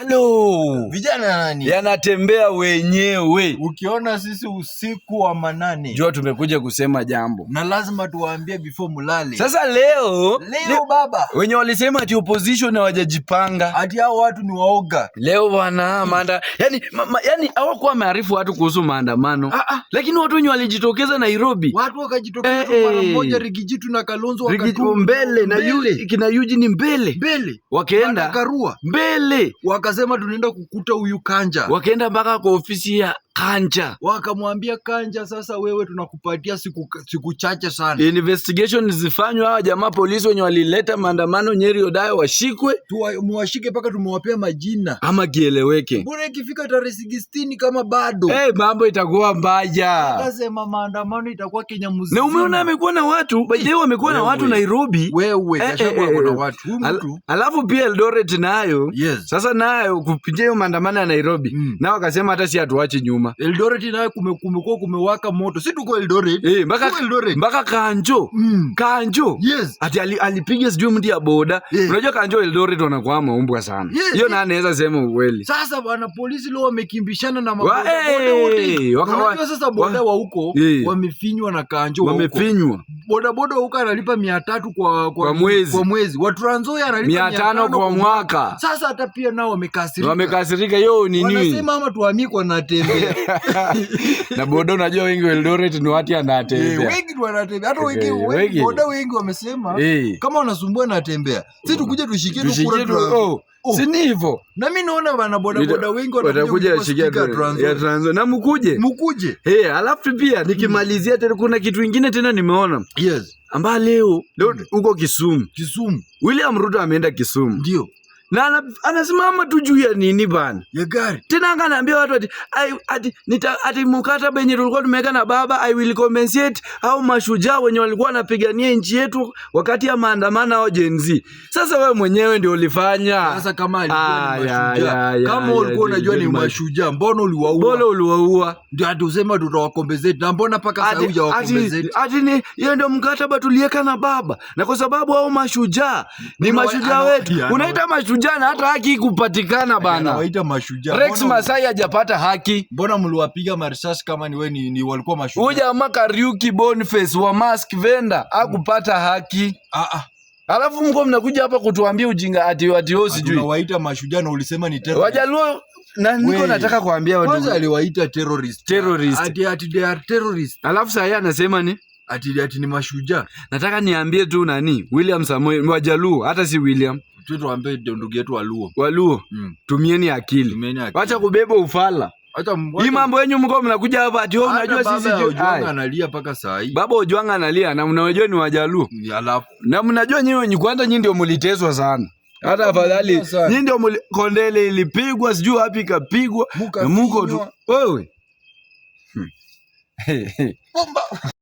Halo. Vijana nani? Yanatembea wenyewe. Ukiona sisi usiku wa manane, jua tumekuja kusema jambo. Na lazima tuwaambie before mulale. Sasa leo baba, wenye walisema ati opposition hawajajipanga, ati hao watu ni waoga. Leo bwana yani hawakuwa maarifu watu kuhusu maandamano. Lakini watu wenye walijitokeza Nairobi. Watu wakajitokeza mara moja, Rigijitu na Kalonzo wakatu mbele na yule kina Eugene mbele. Wakaenda Karua mbele. Wakasema tunaenda kukuta huyu Kanja. Wakaenda mpaka kwa ofisi ya Kanja. Wakamwambia Kanja, sasa wewe tunakupatia siku chache sana. Investigation zifanywe, hawa jamaa polisi wenye walileta maandamano Nyeri Odayo washikwe. Muwashike paka tumewapea majina. Ama kieleweke. Mbona ikifika tarehe 16 kama bado? Mambo itakuwa mbaya. Akasema maandamano itakuwa Kenya mzima. Na umeona amekuwa na watu, leo wamekuwa na watu Nairobi. Wewe kashakuwa kuna watu. Alafu pia Eldoret nayo. Yes. Sasa nayo kupitia hiyo maandamano ya Nairobi. Nao wakasema hata si hatuache nyuma. Eldoret nayo kumekuwa kumewaka moto. Si tuko Eldoret. Mpaka Kanjo. Kanjo. Yes. Ati alipiga sijui mti ya boda. Unajua Kanjo Eldoret wanakuwa maumbwa sana. Hiyo na anaweza sema ukweli. Sasa bwana polisi leo wamekimbishana na maboda wote. Wakawajua sasa boda wa huko wamefinywa na Kanjo. Wamefinywa. Boda huko analipa 300 kwa mwezi. Wa Trans Nzoia analipa 500 kwa mwaka. Sasa hata pia nao wamekasirika. Yo nini? Wanasema ama tuhamie kwa natembea. Na boda unajua wengi wa Eldoret ni watu anatembea. Wengi tu wanatembea. Hata wengi boda wengi wamesema kama unasumbua natembea. Sisi tukuje tushikie tu kura tu. Si ni hivyo. Na mimi naona bana boda wengi watakuja kushikia ya Trans na mkuje. Alafu pia nikimalizia tena kuna kitu kingine tena nimeona. Yes. Amba leo huko Kisumu. William Ruto ameenda Kisumu. Ndio. Na anasimama tu juu ya nini bana? Ya gari. Tena akaniambia watu ati mkataba yenye tulikuwa tumeweka na baba, I will compensate au mashujaa wenye walikuwa wanapigania nchi yetu wakati ya maandamano au Gen Z. Sasa wewe mwenyewe ndio ulifanya. Sasa kama alikuwa ni mashujaa. Kama ulikuwa unajua ni mashujaa, mbona uliwaua? Ndio hadi usema tutawakompensate. Na mbona paka sasa hujawakompensate? Ati hiyo ndio mkataba tuliweka na baba. Na kwa sababu hao mashujaa ni mashujaa wetu. Unaita mashujaa na hata haki kupatikana bana. Waita mashujaa. Rex Masai hajapata haki. Mbona mliwapiga marisasi kama ni wewe ni walikuwa mashujaa? Huyu jamaa Kariuki Boniface wa mask vendor hakupata haki. Alafu mko mnakuja hapa kutuambia ujinga ati sijui. Unawaita mashujaa na ulisema ni terrorist. Wajaluo na niko nataka kuambia watu. Kwanza aliwaita terrorist. Ati they are terrorist. Alafu sasa anasema ni ati ni mashujaa. Nataka niambie tu William Samoei Wajaluo, hata si William. Tuambie ndugu yetu Waluo. Tumieni akili. Acha kubeba ufala. Hii mambo yenu mko mnakuja hapa ati unajua sisi Ojwanga analia paka saa hii. Baba Ojwanga analia na mnajua ni Wajaluo. Alafu na mnajua nyinyi kwanza nyinyi ndio mliteswa sana. Hata afadhali nyinyi ndio Kondele ilipigwa sijui wapi ikapigwa. Muko tu. Wewe.